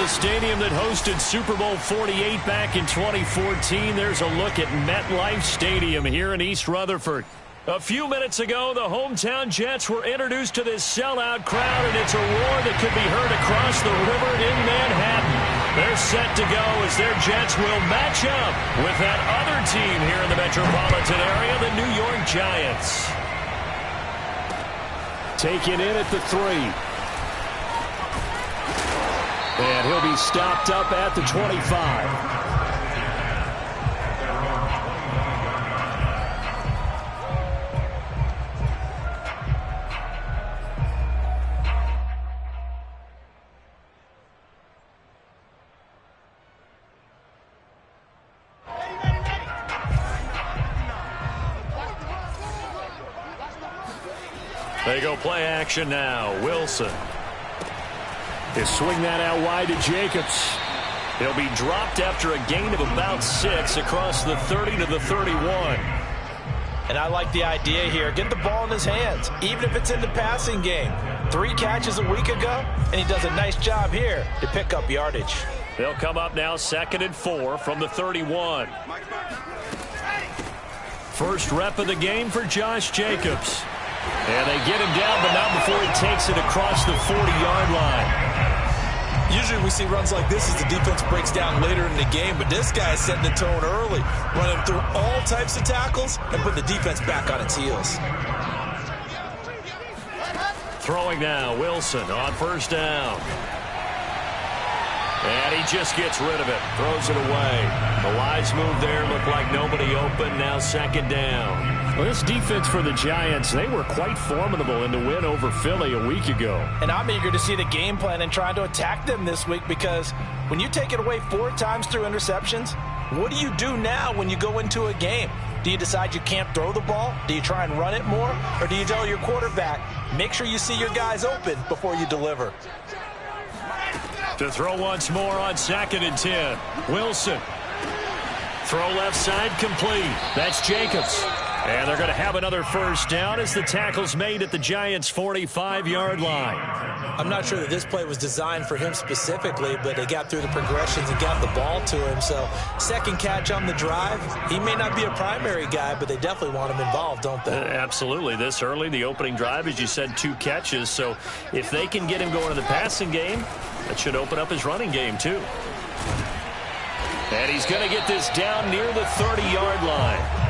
the stadium that hosted Super Bowl 48 back in 2014. There's a look at MetLife Stadium here in East Rutherford. A few minutes ago, the hometown Jets were introduced to this sellout crowd, and it's a roar that could be heard across the river in Manhattan. They're set to go as their Jets will match up with that other team here in the metropolitan area, the New York Giants. Taken in at the 3. And he'll be stopped up at the 25. They go play action now. Wilson. They swing that out wide to Jacobs. He'll be dropped after a gain of about 6 across the 30 to the 31. And I like the idea here. Get the ball in his hands, even if it's in the passing game. 3 catches a week ago, and he does a nice job here to pick up yardage. They'll come up now 2nd and 4 from the 31. First rep of the game for Josh Jacobs. And they get him down, but not before he takes it across the 40-yard line. Usually we see runs like this as the defense breaks down later in the game, but this guy is setting the tone early, running through all types of tackles and putting the defense back on its heels. Throwing now, Wilson on first down. And he just gets rid of it, throws it away. The wise move there, looked like nobody open, now 2nd down. Well, this defense for the Giants, they were quite formidable in the win over Philly a week ago. And I'm eager to see the game plan and trying to attack them this week, because when you take it away 4 times through interceptions, what do you do now when you go into a game? Do you decide you can't throw the ball? Do you try and run it more? Or do you tell your quarterback, make sure you see your guys open before you deliver? To throw once more on 2nd and 10. Wilson. Throw left side complete. That's Jacobs. And they're going to have another first down as the tackle's made at the Giants' 45-yard line. I'm not sure that this play was designed for him specifically, but they got through the progressions and got the ball to him. So 2nd catch on the drive. He may not be a primary guy, but they definitely want him involved, don't they? Absolutely. This early, the opening drive, as you said, 2 catches. So if they can get him going in the passing game, that should open up his running game, too. And he's going to get this down near the 30-yard line.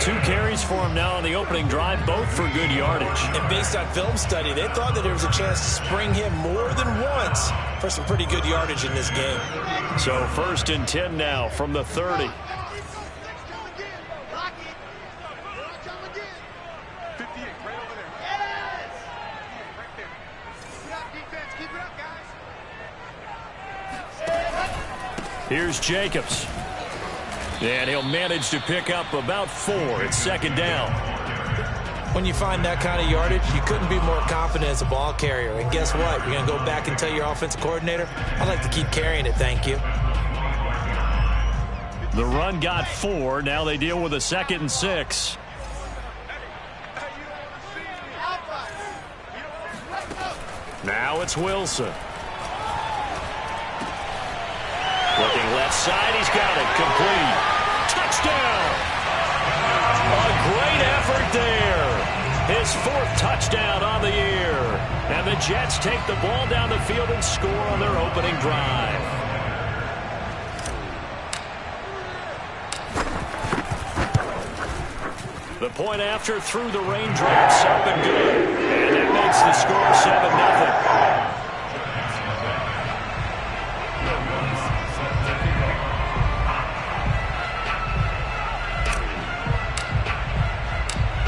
2 carries for him now on the opening drive, both for good yardage. And based on film study, they thought that there was a chance to spring him more than once for some pretty good yardage in this game. So 1st and 10 now from the 30. Here's Jacobs. And he'll manage to pick up about 4. It's 2nd down. When you find that kind of yardage, you couldn't be more confident as a ball carrier. And guess what? You're going to go back and tell your offensive coordinator, I'd like to keep carrying it, thank you. The run got 4. Now they deal with a 2nd and 6. Now it's Wilson. Looking left side, he's got it, complete. Touchdown! A great effort there. His 4th touchdown on the year. And the Jets take the ball down the field and score on their opening drive. The point after through the raindrops, up and good. And that makes the score 7-0.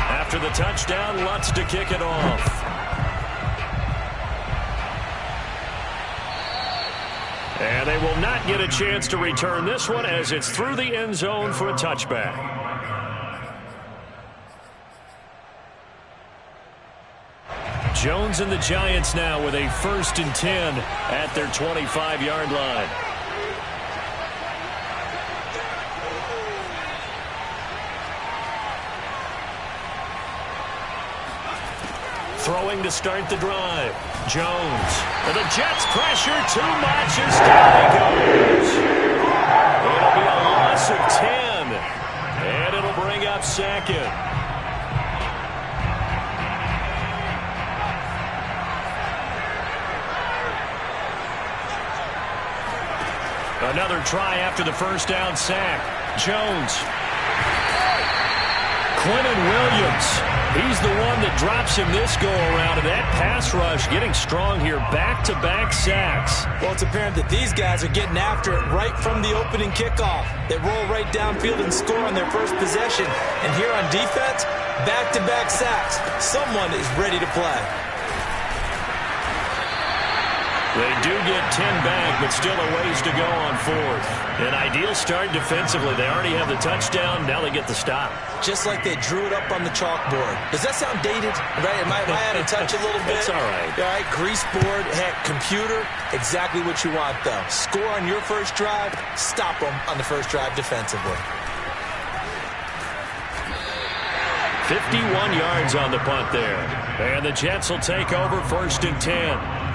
After the touchdown, Lutz to kick it off. And they will not get a chance to return this one as it's through the end zone for a touchback. Jones and the Giants now with a 1st and 10 at their 25-yard line. Throwing to start the drive. Jones. And the Jets pressure too much as down he goes. It'll be a loss of 10. And it'll bring up second. Another try after the first down sack. Jones. Quentin Williams. He's the one that drops him this go-around. And that pass rush getting strong here. Back-to-back sacks. Well, it's apparent that these guys are getting after it right from the opening kickoff. They roll right downfield and score on their first possession. And here on defense, back-to-back sacks. Someone is ready to play. They do get 10 back, but still a ways to go on fourth. An ideal start defensively. They already have the touchdown. Now they get the stop. Just like they drew it up on the chalkboard. Does that sound dated? Right? Am I out of touch a little bit? It's all right. All right, grease board, heck, computer, exactly what you want, though. Score on your first drive, stop them on the first drive defensively. 51 yards on the punt there. And the Jets will take over 1st and 10.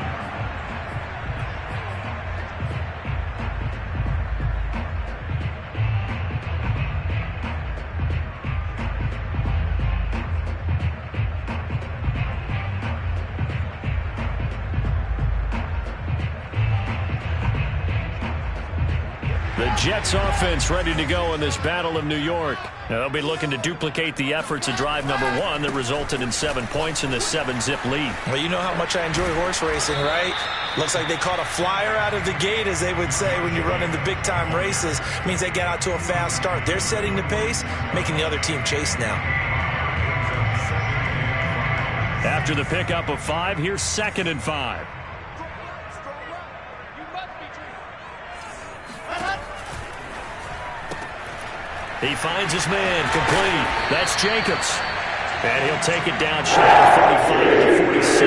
The Jets offense ready to go in this Battle of New York. Now, they'll be looking to duplicate the efforts of drive number 1 that resulted in 7 points in the 7-zip lead. Well, you know how much I enjoy horse racing, right? Looks like they caught a flyer out of the gate, as they would say when you're running the big-time races. It means they get out to a fast start. They're setting the pace, making the other team chase now. After the pickup of 5, here's 2nd and 5. He finds his man, complete. That's Jacobs. And he'll take it down shy of 45 to 46.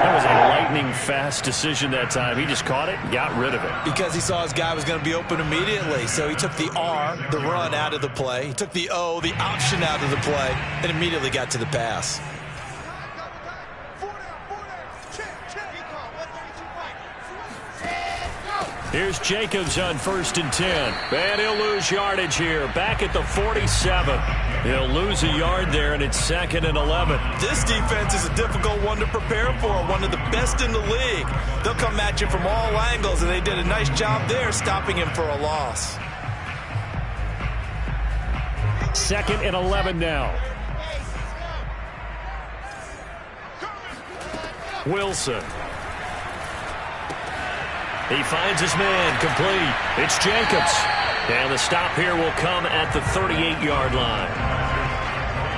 That was a lightning-fast decision that time. He just caught it and got rid of it. Because he saw his guy was going to be open immediately. So he took the R, the run, out of the play. He took the O, the option, out of the play, and immediately got to the pass. Here's Jacobs on 1st and 10. And he'll lose yardage here. Back at the 47. He'll lose a yard there, and it's 2nd and 11. This defense is a difficult one to prepare for. One of the best in the league. They'll come at you from all angles, and they did a nice job there stopping him for a loss. 2nd and 11 now. Wilson. He finds his man, complete. It's Jacobs. And the stop here will come at the 38-yard line.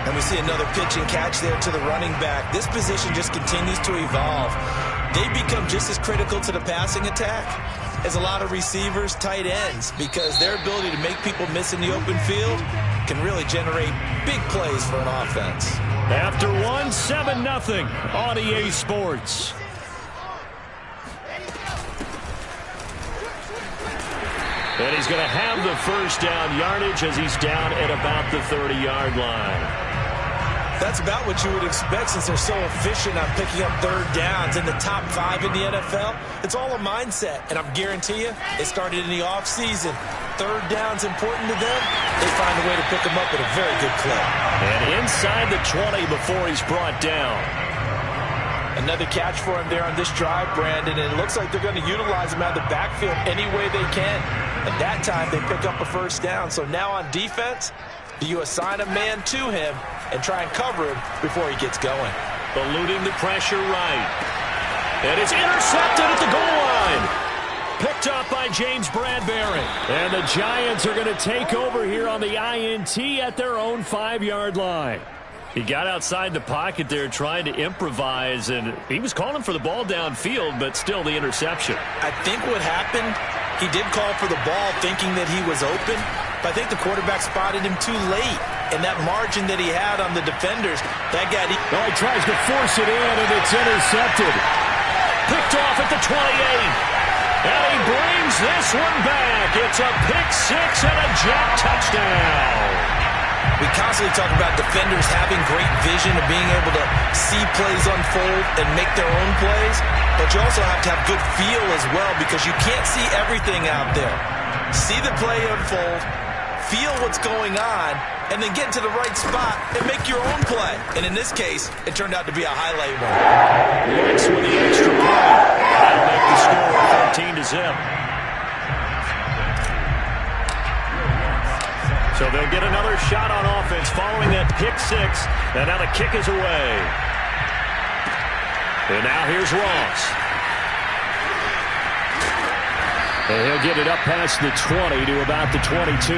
And we see another pitch and catch there to the running back. This position just continues to evolve. They become just as critical to the passing attack as a lot of receivers, tight ends, because their ability to make people miss in the open field can really generate big plays for an offense. After 1, 7-0 on EA Sports. And he's going to have the first down yardage as he's down at about the 30-yard line. That's about what you would expect since they're so efficient on picking up third downs in the top 5 in the NFL. It's all a mindset, and I guarantee you, it started in the offseason. Third down's important to them. They find a way to pick them up at a very good clip. And inside the 20 before he's brought down. Another catch for him there on this drive, Brandon, and it looks like they're going to utilize him out of the backfield any way they can. And that time they pick up a first down. So now on defense, do you assign a man to him and try and cover him before he gets going? Eluding the pressure right. And it's intercepted at the goal line. Picked up by James Bradbury. And the Giants are going to take over here on the INT at their own 5-yard line. He got outside the pocket there trying to improvise, and he was calling for the ball downfield, but still the interception. I think what happened, he did call for the ball thinking that he was open, but I think the quarterback spotted him too late. And that margin that he had on the defenders, that got... Oh, he tries to force it in, and it's intercepted. Picked off at the 28. And he brings this one back. It's a pick 6 and a Jet touchdown. We constantly talk about defenders having great vision and being able to see plays unfold and make their own plays, but you also have to have good feel as well because you can't see everything out there. See the play unfold, feel what's going on, and then get to the right spot and make your own play. And in this case, it turned out to be a highlight one. Lewis with the extra point. That'll make the score 13-0. So they'll get another shot on offense following that pick six. And now the kick is away. And now here's Ross. And he'll get it up past the 20 to about the 22.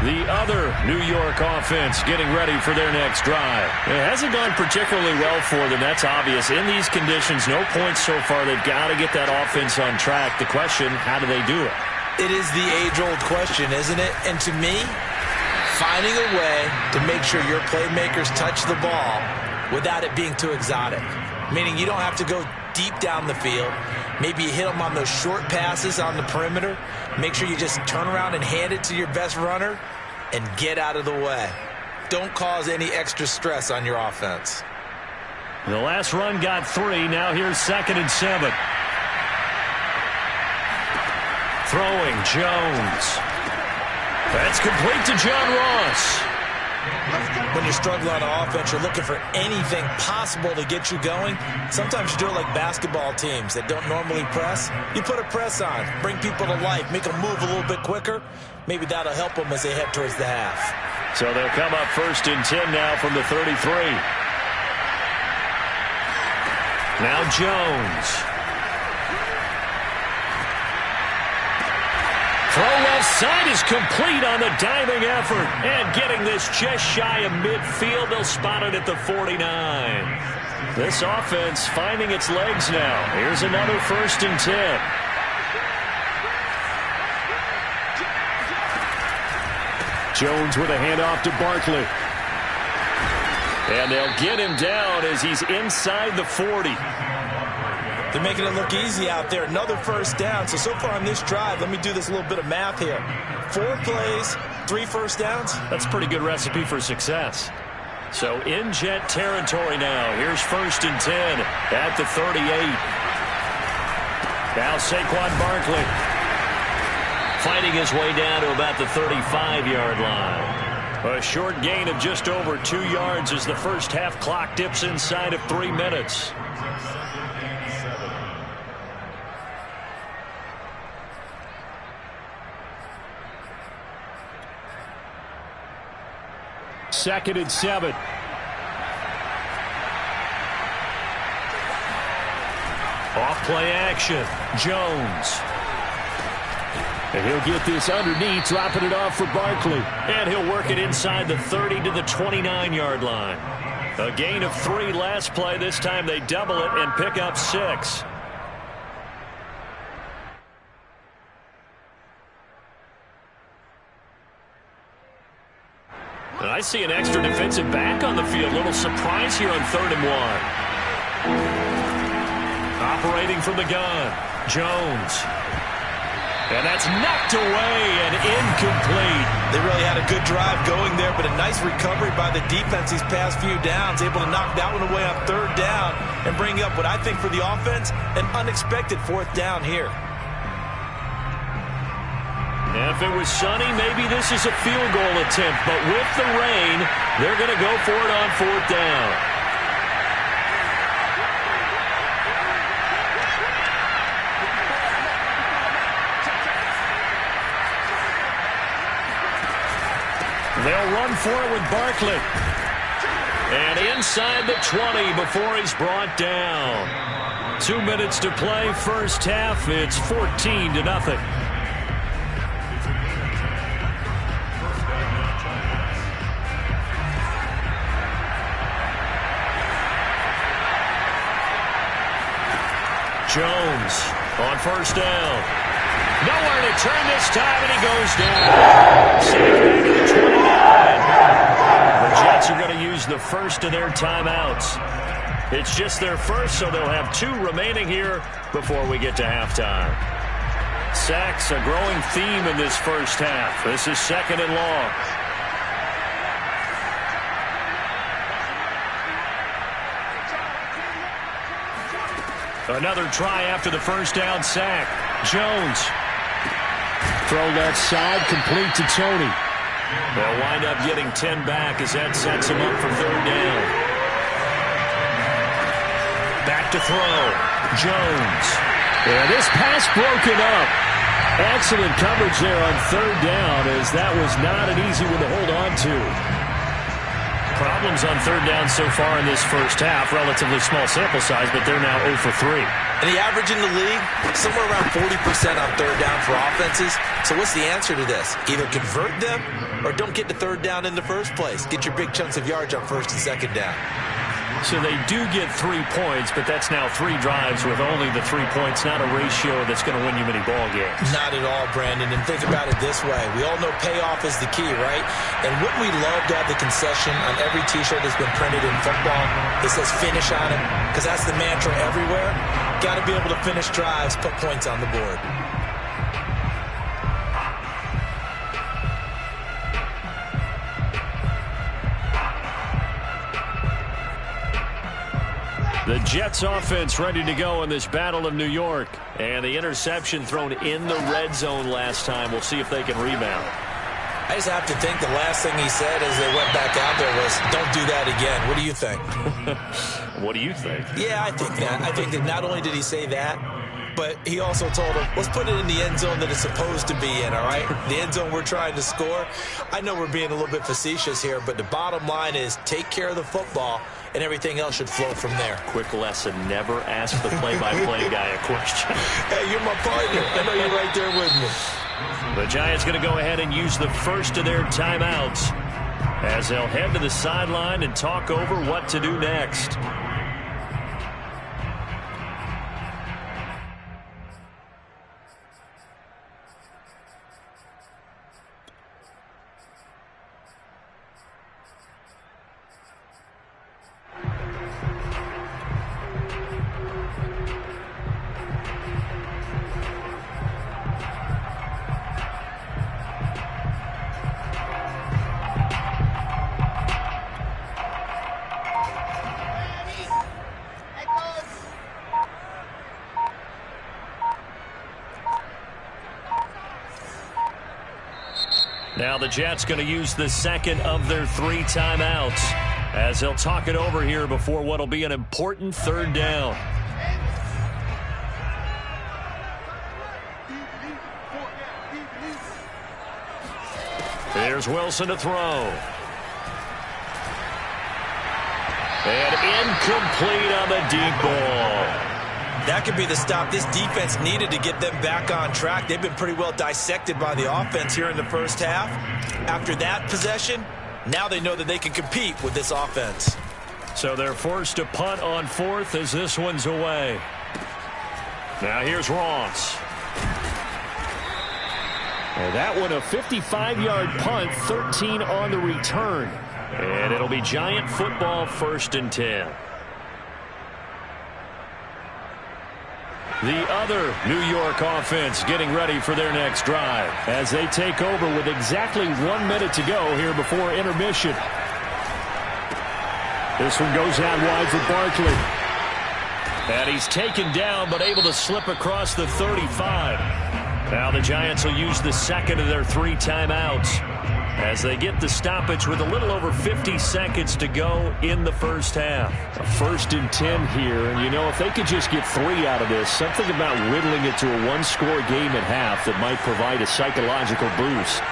The other New York offense getting ready for their next drive. It hasn't gone particularly well for them. That's obvious. In these conditions, no points so far. They've got to get that offense on track. The question, how do they do it? It is the age-old question, isn't it? And to me, finding a way to make sure your playmakers touch the ball without it being too exotic. Meaning you don't have to go deep down the field. Maybe you hit them on those short passes on the perimeter. Make sure you just turn around and hand it to your best runner and get out of the way. Don't cause any extra stress on your offense. The last run got 3. Now here's 2nd and 7. Throwing Jones. That's complete to John Ross. When you're struggling on offense, you're looking for anything possible to get you going. Sometimes you do it like basketball teams that don't normally press. You put a press on, bring people to life, make them move a little bit quicker. Maybe that'll help them as they head towards the half. So they'll come up 1st and 10 now from the 33. Now Jones. Throw left side is complete on the diving effort. And getting this just shy of midfield. They'll spot it at the 49. This offense finding its legs now. Here's another 1st and 10. Jones with a handoff to Barkley. And they'll get him down as he's inside the 40. They're making it look easy out there. Another 1st down. So far on this drive, let me do this little bit of math here. 4 plays, 3 1st downs. That's a pretty good recipe for success. So in Jet territory now. Here's 1st and 10 at the 38. Now Saquon Barkley fighting his way down to about the 35-yard line. A short gain of just over 2 yards as the first half clock dips inside of 3 minutes. Second and 7. Off play action. Jones. And he'll get this underneath, dropping it off for Barkley. And he'll work it inside the 30 to the 29-yard line. A gain of 3 last play. This time they double it and pick up 6. I see an extra defensive back on the field. Little surprise here on 3rd and 1. Operating from the gun. Jones. And that's knocked away and incomplete. They really had a good drive going there, but a nice recovery by the defense these past few downs. Able to knock that one away on 3rd down and bring up what I think for the offense, an unexpected 4th down here. If it was sunny, maybe this is a field goal attempt. But with the rain, they're going to go for it on 4th down. They'll run for it with Barkley. And inside the 20 before he's brought down. 2 minutes to play, first half. It's 14-0. Jones on 1st down. Nowhere to turn this time, and he goes down. Sacked back at the 29. The Jets are going to use the first of their timeouts. It's just their first, so they'll have 2 remaining here before we get to halftime. Sacks, a growing theme in this first half. This is 2nd and long. Another try after the first down sack. Jones. Throw left side, complete to Tony. They'll wind up getting 10 back as that sets him up for 3rd down. Back to throw. Jones. And this pass broken up. Excellent coverage there on 3rd down, as that was not an easy one to hold on to. Problems on 3rd down so far in this first half. Relatively small sample size, but they're now 0 for 3. And the average in the league, somewhere around 40% on 3rd down for offenses. So what's the answer to this? Either convert them or don't get to 3rd down in the first place. Get your big chunks of yards on 1st and 2nd down. So they do get 3 points, but that's now 3 drives with only the 3 points, not a ratio that's going to win you many ball games. Not at all, Brandon. And think about it this way. We all know payoff is the key, right? And wouldn't we love to have the concession on every T-shirt that's been printed in football that says finish on it? Because that's the mantra everywhere. Got to be able to finish drives, put points on the board. The Jets offense ready to go in this Battle of New York. And the interception thrown in the red zone last time. We'll see if they can rebound. I just have to think the last thing he said as they went back out there was, don't do that again. What do you think? What do you think? Yeah, I think that. I think that not only did he say that, but he also told him, let's put it in the end zone that it's supposed to be in, all right? The end zone we're trying to score. I know we're being a little bit facetious here, but the bottom line is take care of the football, and everything else should flow from there. Quick lesson, never ask the play-by-play guy a question. Hey, you're my partner. I know you're right there with me. The Giants going to go ahead and use the first of their timeouts as they'll head to the sideline and talk over what to do next. Now the Jets going to use the second of their 3 timeouts as they'll talk it over here before what will be an important 3rd down. Here's Wilson to throw. And incomplete on the deep ball. That could be the stop this defense needed to get them back on track. They've been pretty well dissected by the offense here in the first half. After that possession, now they know that they can compete with this offense. So they're forced to punt on 4th as this one's away. Now here's Ross. And that one a 55-yard punt, 13 on the return. And it'll be Giant football 1st and 10. The other New York offense getting ready for their next drive as they take over with exactly 1 minute to go here before intermission. This one goes out wide for Barkley. And he's taken down but able to slip across the 35. Now the Giants will use the second of their 3 timeouts as they get the stoppage with a little over 50 seconds to go in the first half. A 1st and 10 here, and you know, if they could just get 3 out of this, something about whittling it to a 1-score game at half that might provide a psychological boost.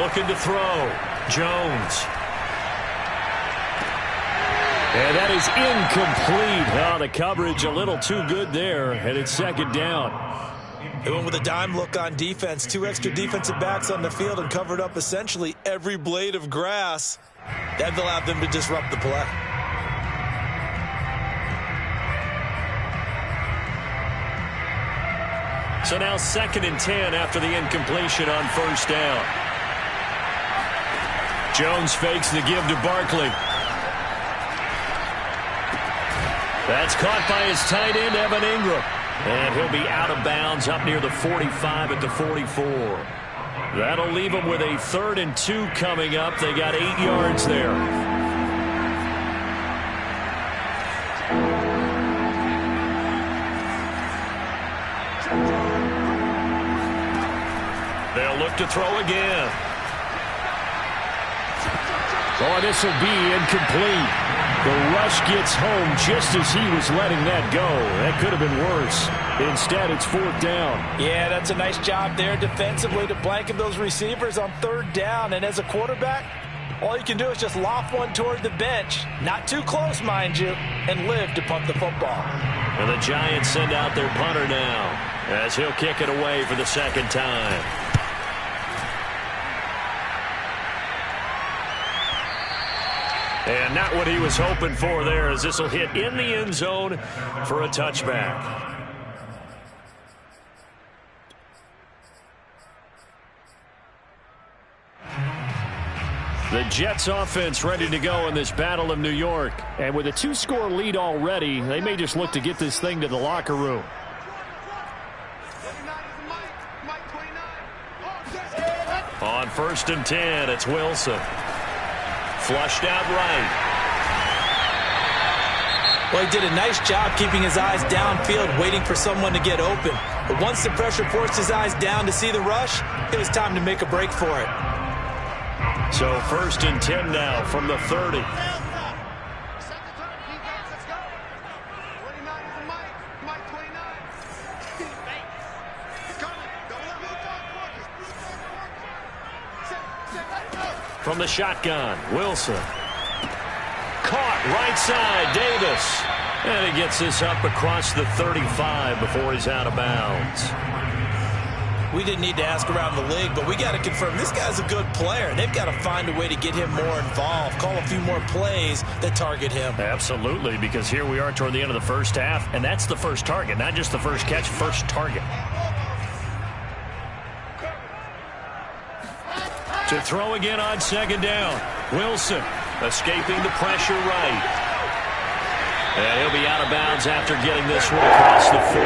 Looking to throw. Jones. And that is incomplete. Oh, the coverage a little too good there, and it's 2nd down. They went with a dime look on defense. 2 extra defensive backs on the field and covered up essentially every blade of grass. That allowed them to disrupt the play. So now 2nd and 10 after the incompletion on 1st down. Jones fakes the give to Barkley. That's caught by his tight end, Evan Ingram. And he'll be out of bounds up near the 45 at the 44. That'll leave them with a 3rd and 2 coming up. They got 8 yards there. They'll look to throw again. Oh, this will be incomplete. The rush gets home just as he was letting that go. That could have been worse. Instead, it's 4th down. Yeah, that's a nice job there defensively to blanket those receivers on 3rd down. And as a quarterback, all you can do is just loft one toward the bench. Not too close, mind you, and live to punt the football. And the Giants send out their punter now as he'll kick it away for the 2nd time. And not what he was hoping for there, as this will hit in the end zone for a touchback. The Jets offense ready to go in this Battle of New York. And with a 2-score lead already, they may just look to get this thing to the locker room. On 1st and 10, it's Wilson. Flushed out right. Well, he did a nice job keeping his eyes downfield, waiting for someone to get open. But once the pressure forced his eyes down to see the rush, it was time to make a break for it. So 1st and 10 now from the 30. From the shotgun, Wilson. Caught right side, Davis. And he gets this up across the 35 before he's out of bounds. We didn't need to ask around the league, but we got to confirm this guy's a good player. They've got to find a way to get him more involved, call a few more plays that target him. Absolutely, because here we are toward the end of the first half, and that's the first target, not just the first catch, first target. To throw again on 2nd down. Wilson escaping the pressure right. And he'll be out of bounds after getting this one across the 40.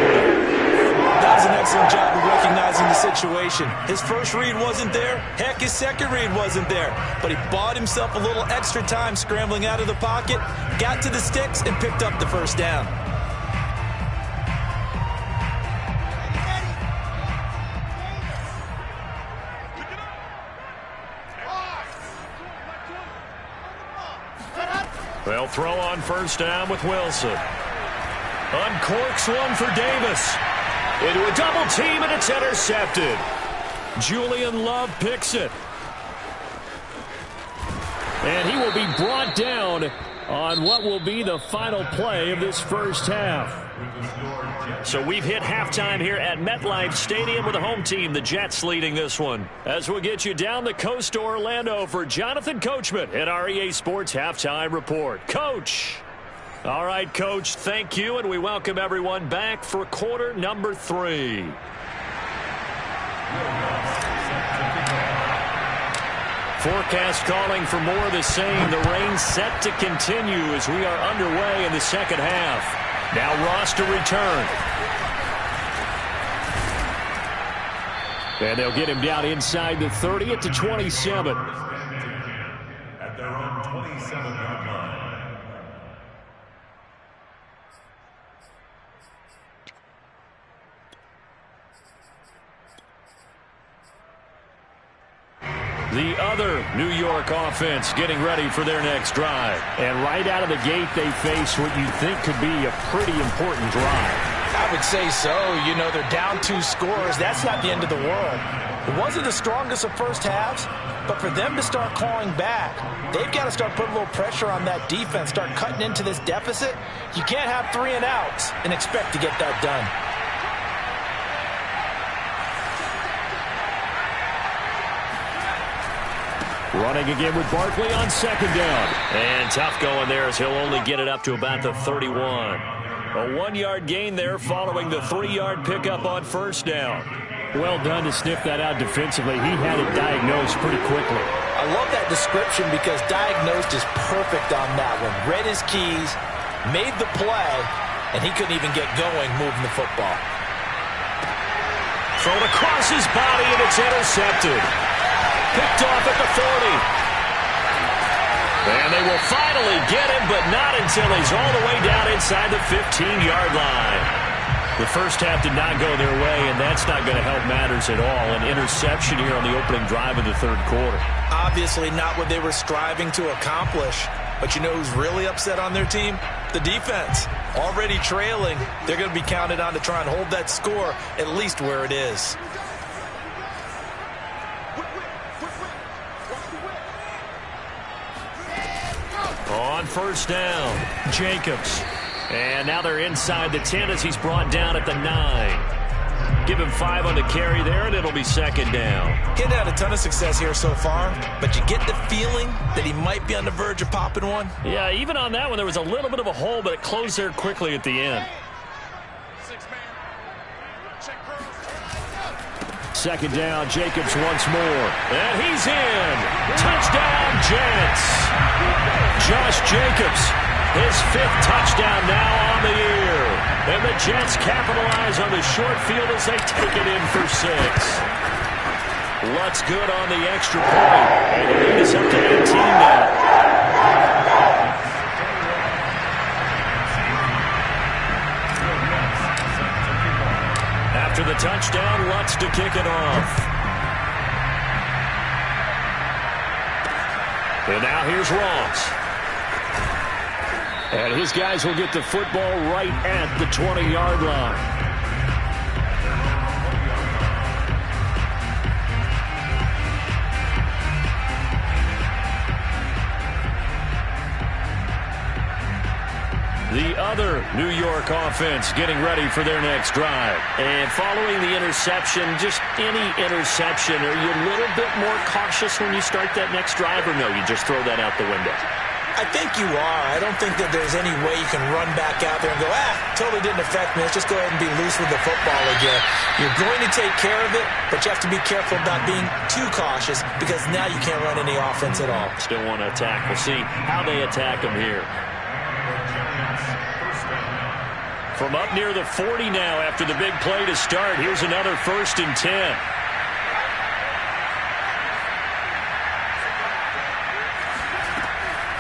That was an excellent job of recognizing the situation. His first read wasn't there. Heck, his second read wasn't there. But he bought himself a little extra time scrambling out of the pocket, got to the sticks, and picked up the 1st down. They'll throw on 1st down with Wilson. Uncorks one for Davis. Into a double team, and it's intercepted. Julian Love picks it. And he will be brought down on what will be the final play of this first half. So we've hit halftime here at MetLife Stadium with the home team, the Jets, leading this one. As we'll get you down the coast to Orlando for Jonathan Coachman at our EA Sports Halftime Report. Coach. All right, Coach, thank you, and we welcome everyone back for quarter number 3. Forecast calling for more of the same. The rain set to continue as we are underway in the second half. Now Ross to return. And they'll get him down inside the 30 at the 27. At their own 27-yard line. The other New York offense getting ready for their next drive. And right out of the gate, they face what you think could be a pretty important drive. I would say so. You know, they're down 2 scores. That's not the end of the world. It wasn't the strongest of first halves, but for them to start clawing back, they've got to start putting a little pressure on that defense, start cutting into this deficit. You can't have 3 and outs and expect to get that done. Running again with Barkley on 2nd down. And tough going there as he'll only get it up to about the 31. A 1-yard gain there following the 3-yard pickup on 1st down. Well done to sniff that out defensively. He had it diagnosed pretty quickly. A I love that description because diagnosed is perfect on that one. Read his keys, made the play, and he couldn't even get going moving the football. Thrown across his body, and it's intercepted. Picked off at the 40. And they will finally get him, but not until he's all the way down inside the 15-yard line. The first half did not go their way, and that's not going to help matters at all. An interception here on the opening drive of the third quarter. Obviously not what they were striving to accomplish. But you know who's really upset on their team? The defense. Already trailing. They're going to be counted on to try and hold that score at least where it is. On first down, Jacobs. And now they're inside the 10 as he's brought down at the 9. Give him 5 on the carry there, and it'll be second down. He's had a ton of success here so far, but you get the feeling that he might be on the verge of popping one. Yeah, even on that one, there was a little bit of a hole, but it closed there quickly at the end. Second down, Jacobs once more. And he's in. Touchdown, Jets. Josh Jacobs, his 5th touchdown now on the year. And the Jets capitalize on the short field as they take it in for 6. Lutz good on the extra point. And the lead is up to 18 now. After the touchdown, Lutz to kick it off. And now here's Ross. And his guys will get the football right at the 20-yard line. The other New York offense getting ready for their next drive. And following the interception, just any interception, are you a little bit more cautious when you start that next drive, or no, you just throw that out the window? I think you are. I don't think that there's any way you can run back out there and go, totally didn't affect me. Let's just go ahead and be loose with the football again. You're going to take care of it, but you have to be careful about being too cautious because now you can't run any offense at all. Still want to attack. We'll see how they attack them here. From up near the 40 now after the big play to start, here's another 1st and 10.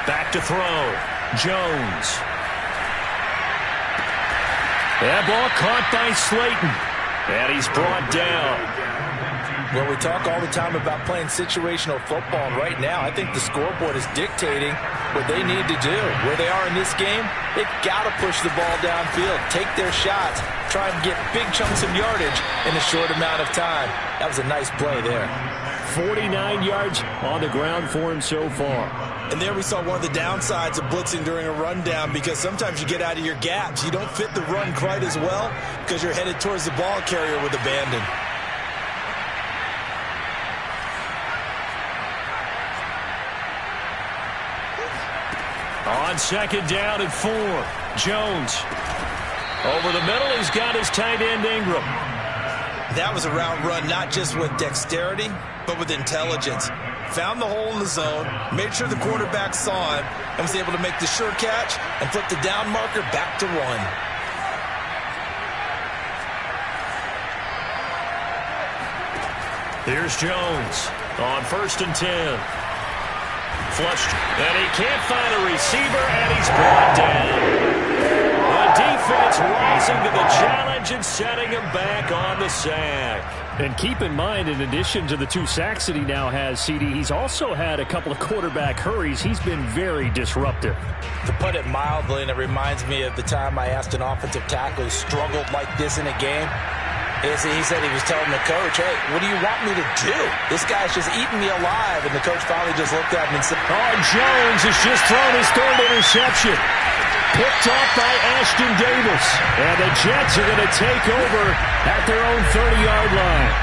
Back to throw. Jones. That ball caught by Slayton. And he's brought down. Well, we talk all the time about playing situational football, and right now I think the scoreboard is dictating what they need to do. Where they are in this game, they've got to push the ball downfield, take their shots, try and get big chunks of yardage in a short amount of time. That was a nice play there. 49 yards on the ground for him so far. And there we saw one of the downsides of blitzing during a rundown because sometimes you get out of your gaps. You don't fit the run quite as well because you're headed towards the ball carrier with abandon. On second down and 4, Jones. Over the middle, he's got his tight end Ingram. That was a route run not just with dexterity, but with intelligence. Found the hole in the zone, made sure the quarterback saw him, and was able to make the sure catch and flip the down marker back to 1. Here's Jones on 1st and 10. Flushed, and he can't find a receiver, and he's brought down. The defense rising to the challenge and setting him back on the sack. And keep in mind, in addition to the 2 sacks that he now has, CD, he's also had a couple of quarterback hurries. He's been very disruptive. To put it mildly, and it reminds me of the time I asked an offensive tackle who struggled like this in a game. He said he was telling the coach, hey, what do you want me to do? This guy's just eating me alive. And the coach finally just looked at him and said, Jones has just thrown his 3rd interception. Picked off by Ashton Davis. And the Jets are going to take over at their own 30-yard line.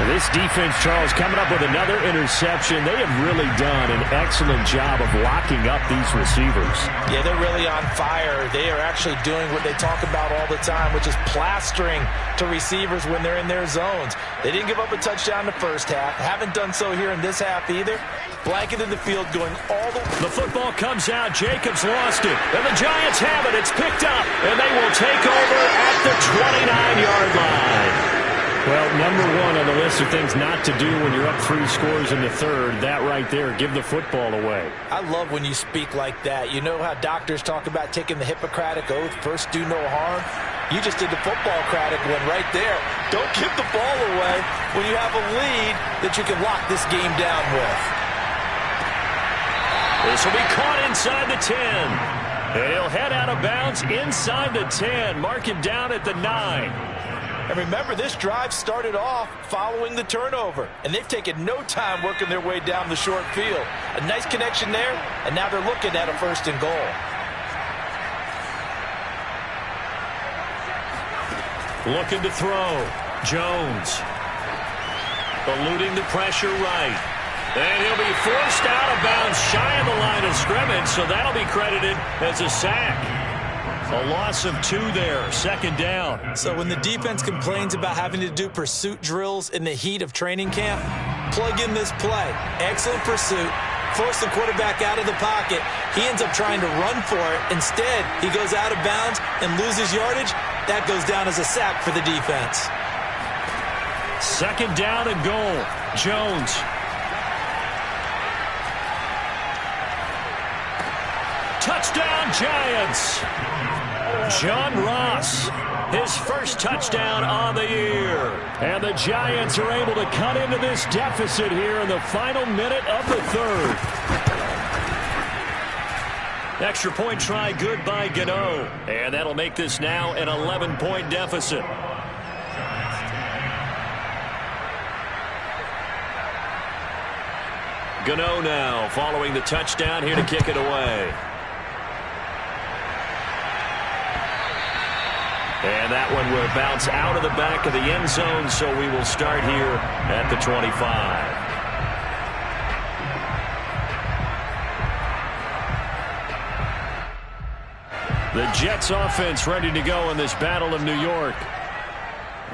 This defense, Charles, coming up with another interception. They have really done an excellent job of locking up these receivers. Yeah, they're really on fire. They are actually doing what they talk about all the time, which is plastering to receivers when they're in their zones. They didn't give up a touchdown in the first half. Haven't done so here in this half either. Blanketed the field going all the way. The football comes out. Jacobs lost it. And the Giants have it. It's picked up. And they will take over at the 29-yard line. Well, number one on the list of things not to do when you're up 3 scores in the third, that right there, give the football away. I love when you speak like that. You know how doctors talk about taking the Hippocratic Oath, first do no harm? You just did the football-cratic one right there. Don't give the ball away when you have a lead that you can lock this game down with. This will be caught inside the 10. And he'll head out of bounds inside the 10. Mark him down at the 9. And remember, this drive started off following the turnover. And they've taken no time working their way down the short field. A nice connection there, and now they're looking at a 1st and goal. Looking to throw. Jones. Eluding the pressure right. And he'll be forced out of bounds shy of the line of scrimmage, so that'll be credited as a sack. A loss of 2 there, 2nd down. So when the defense complains about having to do pursuit drills in the heat of training camp, plug in this play. Excellent pursuit. Force the quarterback out of the pocket. He ends up trying to run for it. Instead, he goes out of bounds and loses yardage. That goes down as a sack for the defense. 2nd down and goal. Jones. Touchdown, Giants. John Ross, his first touchdown on the year. And the Giants are able to cut into this deficit here in the final minute of the third. Extra point try good by Gano. And that'll make this now an 11-point deficit. Gano now following the touchdown here to kick it away. And that one will bounce out of the back of the end zone, so we will start here at the 25. The Jets offense ready to go in this Battle of New York.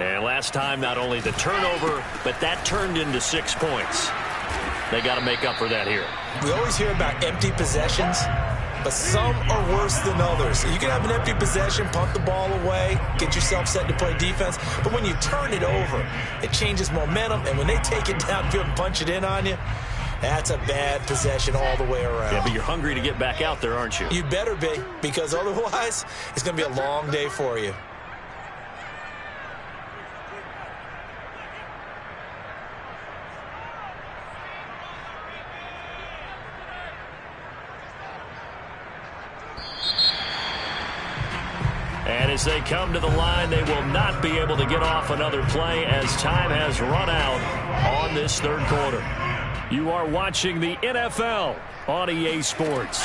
And last time, not only the turnover, but that turned into 6 points. They got to make up for that here. We always hear about empty possessions, but some are worse than others. You can have an empty possession, punt the ball away, get yourself set to play defense, but when you turn it over, it changes momentum, and when they take it downfield and punch it in on you, that's a bad possession all the way around. Yeah, but you're hungry to get back out there, aren't you? You better be, because otherwise, it's going to be a long day for you. And as they come to the line, they will not be able to get off another play as time has run out on this third quarter. You are watching the NFL on EA Sports.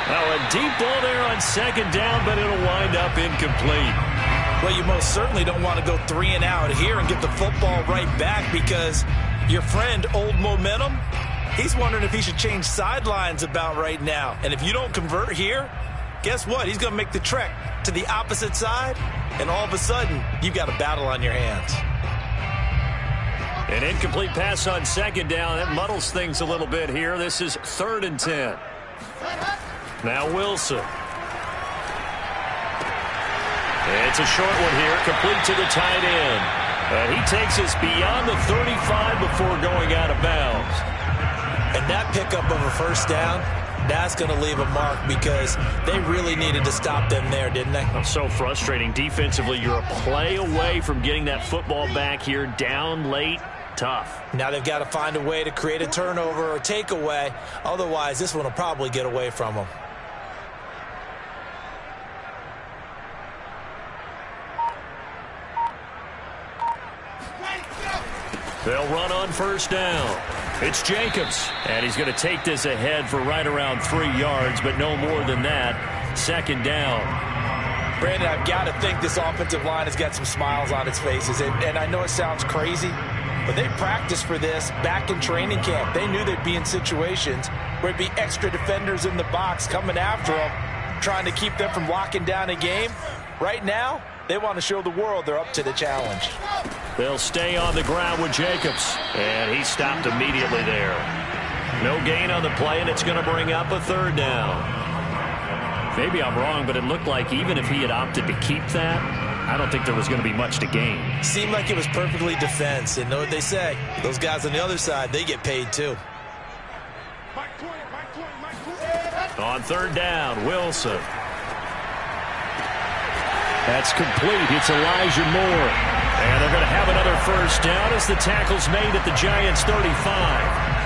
Now a deep ball there on 2nd down, but it'll wind up incomplete. Well, you most certainly don't want to go 3 and out here and get the football right back, because your friend, Old Momentum, he's wondering if he should change sidelines about right now. And if you don't convert here, guess what? He's going to make the trek to the opposite side, and all of a sudden, you've got a battle on your hands. An incomplete pass on 2nd down. That muddles things a little bit here. This is 3rd and 10. Now Wilson. It's a short one here, complete to the tight end. And he takes us beyond the 35 before going out of bounds. And that pickup of a 1st down, that's going to leave a mark, because they really needed to stop them there, didn't they? So frustrating. Defensively, you're a play away from getting that football back here, down late. Tough. Now they've got to find a way to create a turnover or takeaway. Otherwise, this one will probably get away from them. They'll run on 1st down. It's Jacobs, and he's going to take this ahead for right around 3 yards, but no more than that. 2nd down. Brandon, I've got to think this offensive line has got some smiles on its faces. And I know it sounds crazy, but they practiced for this back in training camp. They knew they'd be in situations where it'd be extra defenders in the box coming after them, trying to keep them from locking down a game. Right now, they want to show the world they're up to the challenge. They'll stay on the ground with Jacobs, and he stopped immediately there. No gain on the play, and it's going to bring up a third down. Maybe I'm wrong, but it looked like even if he had opted to keep that, I don't think there was going to be much to gain. Seemed like it was perfectly defense. And know what they say, those guys on the other side, they get paid too. On third down, Wilson. That's complete. It's Elijah Moore. And they're going to have another first down as the tackle's made at the Giants' 35.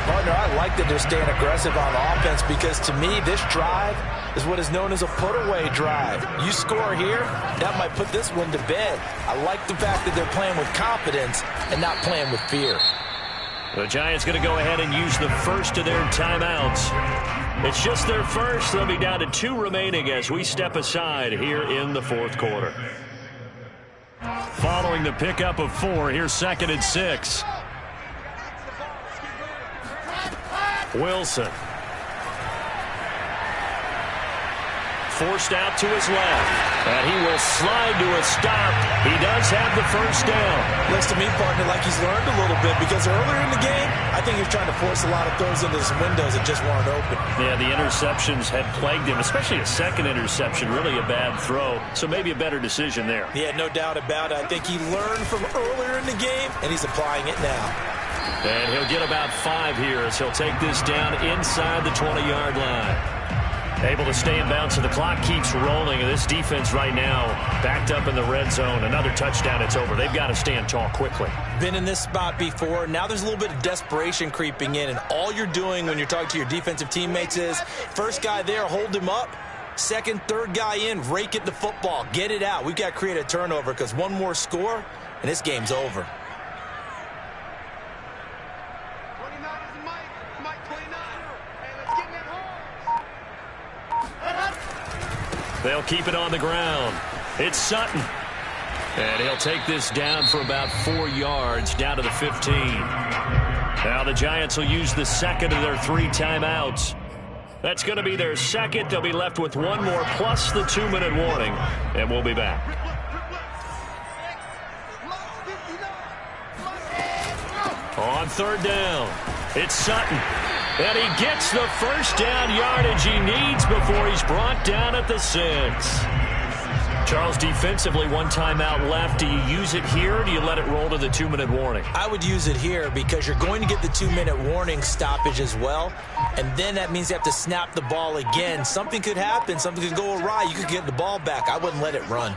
Partner, I like that they're staying aggressive on offense because to me, this drive is what is known as a put-away drive. You score here, that might put this one to bed. I like the fact that they're playing with confidence and not playing with fear. The Giants going to go ahead and use the first of their timeouts. It's just their first. They'll be down to 2 remaining as we step aside here in the fourth quarter. Following the pickup of 4, here's 2nd and 6. Wilson. Forced out to his left. And he will slide to a stop. He does have the first down. Looks to me, partner, like he's learned a little bit because earlier in the game, I think he was trying to force a lot of throws into some windows that just weren't open. Yeah, the interceptions had plagued him, especially a second interception, really a bad throw. So maybe a better decision there. Yeah, no doubt about it. I think he learned from earlier in the game, and he's applying it now. And he'll get about 5 here as he'll take this down inside the 20-yard line. Able to stay in bounds, so the clock keeps rolling. And this defense right now backed up in the red zone. Another touchdown, it's over. They've got to stand tall quickly. Been in this spot before. Now there's a little bit of desperation creeping in. And all you're doing when you're talking to your defensive teammates is first guy there, hold him up. Second, third guy in, rake it the football. Get it out. We've got to create a turnover because one more score, and this game's over. They'll keep it on the ground. It's Sutton. And he'll take this down for about 4 yards, down to the 15. Now the Giants will use the second of their 3 timeouts. That's going to be their second. They'll be left with 1 more plus the 2-minute warning. And we'll be back. On third down, it's Sutton. And he gets the first down yardage he needs before he's brought down at the 6. Charles, defensively, 1 timeout left. Do you use it here, or do you let it roll to the 2-minute warning? I would use it here because you're going to get the 2-minute warning stoppage as well. And then that means you have to snap the ball again. Something could happen. Something could go awry. You could get the ball back. I wouldn't let it run.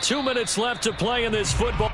2 minutes left to play in this football.